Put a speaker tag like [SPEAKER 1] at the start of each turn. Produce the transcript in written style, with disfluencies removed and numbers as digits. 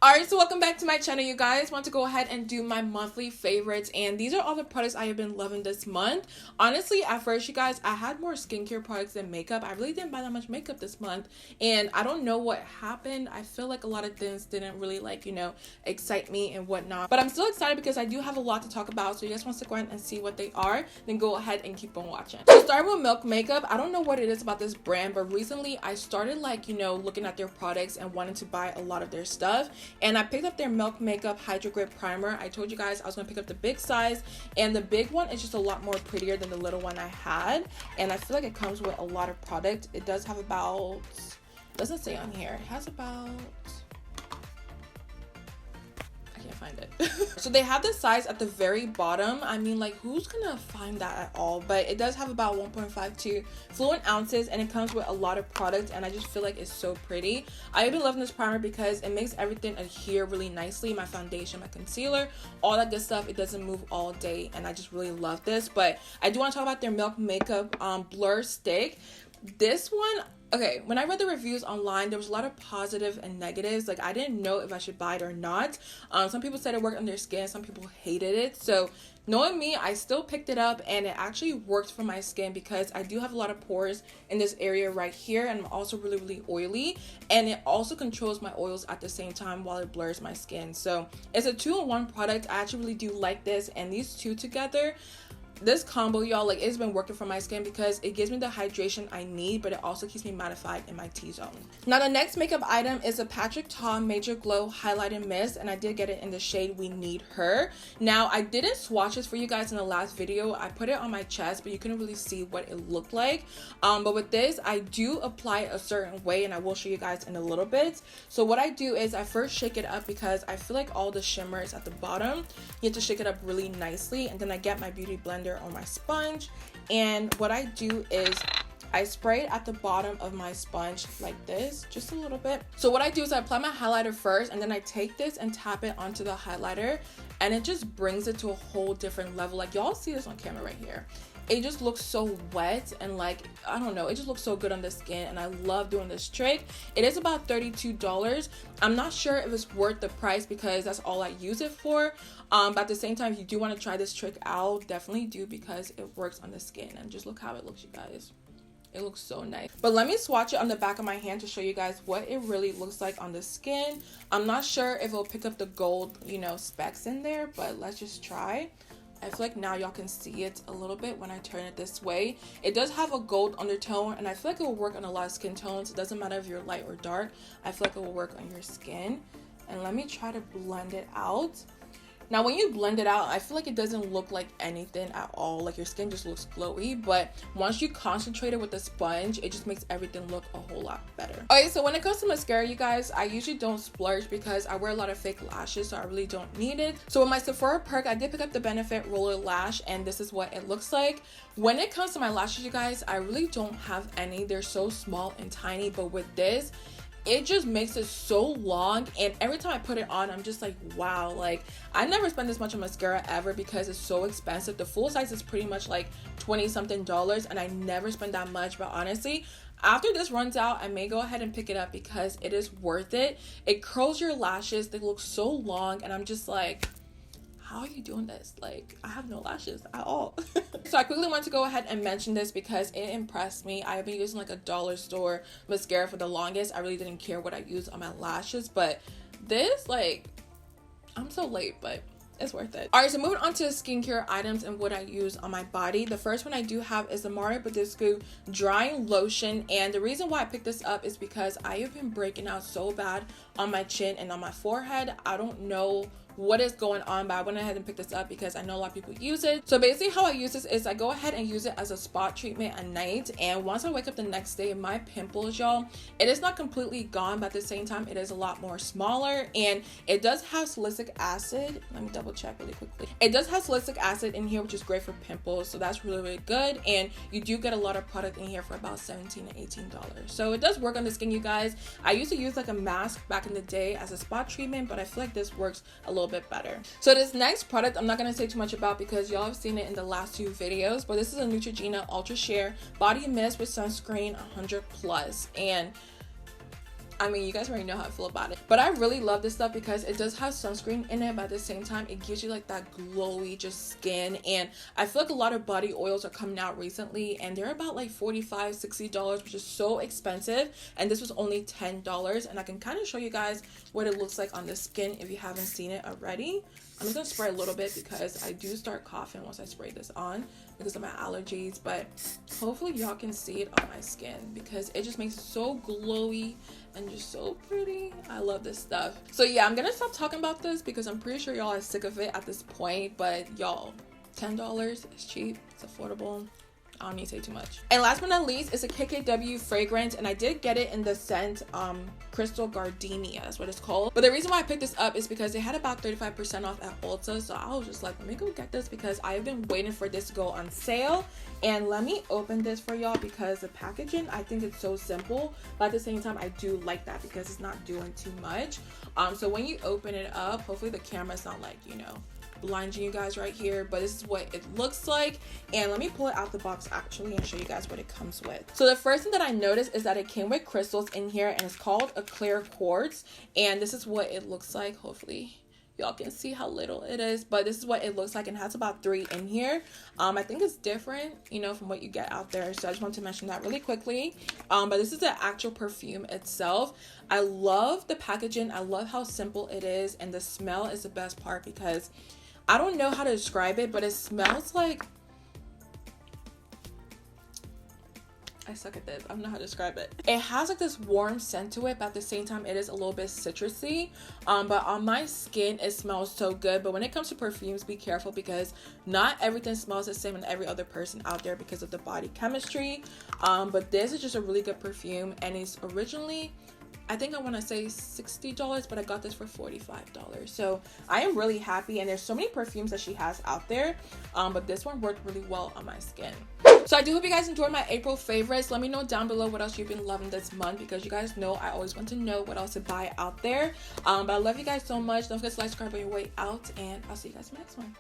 [SPEAKER 1] Alright, so welcome back to my channel, you guys. Want to go ahead and do my monthly favorites, and these are all the products I have been loving this month. Honestly, at first, you guys, I had more skincare products than makeup. I really didn't buy that much makeup this month, and I don't know what happened. I feel like a lot of things didn't really excite me and whatnot, but I'm still excited because I do have a lot to talk about. So you guys want to go ahead and see what they are, then go ahead and keep on watching. So starting with Milk Makeup, I don't know what it is about this brand, but recently I started looking at their products and wanting to buy a lot of their stuff. And I picked up their Milk Makeup Hydro Grip Primer. I told you guys I was going to pick up the big size, and the big one is just a lot more prettier than the little one I had. And I feel like it comes with a lot of product. It does have about, doesn't say on here, it has about, I can't find it. So they have the size at the very bottom. I mean, like, who's gonna find that at all? But it does have about 1.52 fluid ounces, and it comes with a lot of product, and I just feel like it's so pretty. I've been loving this primer because it makes everything adhere really nicely. My foundation, my concealer, all that good stuff. It doesn't move all day, and I just really love this. But I do want to talk about their Milk Makeup Blur Stick. This one, okay, when I read the reviews online, there was a lot of positive and negatives. Like, I didn't know if I should buy it or not. Some people said it worked on their skin. Some people hated it. So knowing me, I still picked it up, and it actually works for my skin because I do have a lot of pores in this area right here, and I'm also really oily, and it also controls my oils at the same time while it blurs my skin. So it's a 2-in-1 product. I actually really do like this, and these two together, this combo, y'all, like, it's been working for my skin because it gives me the hydration I need, but it also keeps me mattified in my T-zone. Now, the next makeup item is a Patrick Ta Major Glow Highlighting Mist, and I did get it in the shade We Need Her. Now, I didn't swatch this for you guys in the last video. I put it on my chest, but you couldn't really see what it looked like. But with this, I do apply it a certain way, and I will show you guys in a little bit. So what I do is I first shake it up because I feel like all the shimmer is at the bottom. You have to shake it up really nicely, and then I get my beauty blender on my sponge, and what I do is I spray it at the bottom of my sponge like this, just a little bit. So what I do is I apply my highlighter first, and then I take this and tap it onto the highlighter, and it just brings it to a whole different level. Like, y'all see this on camera right here. It just looks so wet, and like, I don't know, it just looks so good on the skin, and I love doing this trick. It is about $32. I'm not sure if it's worth the price because that's all I use it for. But at the same time, if you do want to try this trick out, definitely do because it works on the skin. And just look how it looks, you guys. It looks so nice. But let me swatch it on the back of my hand to show you guys what it really looks like on the skin. I'm not sure if it'll pick up the gold, specks in there, but let's just try. I feel like now y'all can see it a little bit when I turn it this way. It does have a gold undertone, and I feel like it will work on a lot of skin tones. It doesn't matter if you're light or dark. I feel like it will work on your skin. And let me try to blend it out. Now, when you blend it out, I feel like it doesn't look like anything at all. Like, your skin just looks glowy. But once you concentrate it with the sponge, it just makes everything look a whole lot better. Okay, so when it comes to mascara, you guys, I usually don't splurge because I wear a lot of fake lashes, so I really don't need it. So with my Sephora perk, I did pick up the Benefit Roller Lash, and this is what it looks like. When it comes to my lashes, you guys, I really don't have any. They're so small and tiny, but with this, it just makes it so long, and every time I put it on, I'm just like, wow. Like, I never spend this much on mascara ever because it's so expensive. The full size is pretty much like $20-something, and I never spend that much. But honestly, after this runs out, I may go ahead and pick it up because it is worth it. It curls your lashes. They look so long, and I'm just like, how are you doing this? Like, I have no lashes at all. So I quickly want to go ahead and mention this because it impressed me. I've been using like a dollar store mascara for the longest. I really didn't care what I used on my lashes, but this, like, I'm so late, but it's worth it. Alright, so moving on to skincare items and what I use on my body. The first one I do have is the Badescu Drying Lotion, and the reason why I picked this up is because I have been breaking out so bad on my chin and on my forehead. I don't know what is going on, but I went ahead and picked this up because I know a lot of people use it. So basically how I use this is I go ahead and use it as a spot treatment at night, and once I wake up the next day, my pimples, y'all, it is not completely gone, but at the same time it is a lot more smaller, and it does have salicylic acid. Let me double check really quickly. It does have salicylic acid in here, which is great for pimples, so that's really good, and you do get a lot of product in here for about $17 to $18. So it does work on the skin, you guys. I used to use like a mask back in the day as a spot treatment, but I feel like this works a little bit better. So this next product I'm not going to say too much about because y'all have seen it in the last 2 videos, but this is a Neutrogena Ultra Sheer Body Mist with Sunscreen 100+, and I mean, you guys already know how I feel about it. But I really love this stuff because it does have sunscreen in it, but at the same time, it gives you like that glowy just skin. And I feel like a lot of body oils are coming out recently, and they're about like $45-$60, which is so expensive. And this was only $10. And I can kind of show you guys what it looks like on the skin if you haven't seen it already. I'm just gonna spray a little bit because I do start coughing once I spray this on because of my allergies, but hopefully y'all can see it on my skin because it just makes it so glowy and just so pretty. I love this stuff. So yeah, I'm gonna stop talking about this because I'm pretty sure y'all are sick of it at this point, but y'all, $10 is cheap, it's affordable. I don't need to say too much. And last but not least, it's a KKW fragrance, and I did get it in the scent Crystal Gardenia, that's what it's called. But the reason why I picked this up is because they had about 35% off at Ulta, so I was just like, let me go get this because I've been waiting for this to go on sale. And let me open this for y'all because the packaging, I think it's so simple, but at the same time, I do like that because it's not doing too much. So when you open it up, hopefully the camera's not like, you know, blinding you guys right here, but this is what it looks like. And let me pull it out the box actually and show you guys what it comes with. So the first thing that I noticed is that it came with crystals in here, and it's called a clear quartz, and this is what it looks like. Hopefully y'all can see how little it is, but this is what it looks like, and it has about 3 in here. I think it's different, you know, from what you get out there, so I just want to mention that really quickly. But this is the actual perfume itself. I love the packaging, I love how simple it is, and the smell is the best part because I don't know how to describe it, but it smells like, I suck at this, I don't know how to describe it. It has like this warm scent to it, but at the same time it is a little bit citrusy. But on my skin it smells so good. But when it comes to perfumes, be careful because not everything smells the same in every other person out there because of the body chemistry. But this is just a really good perfume, and it's originally, I think I want to say $60, but I got this for $45. So I am really happy, and there's so many perfumes that she has out there, but this one worked really well on my skin. So I do hope you guys enjoyed my April favorites. Let me know down below what else you've been loving this month because you guys know I always want to know what else to buy out there. But I love you guys so much. Don't forget to like, subscribe on your way out, and I'll see you guys in the next one.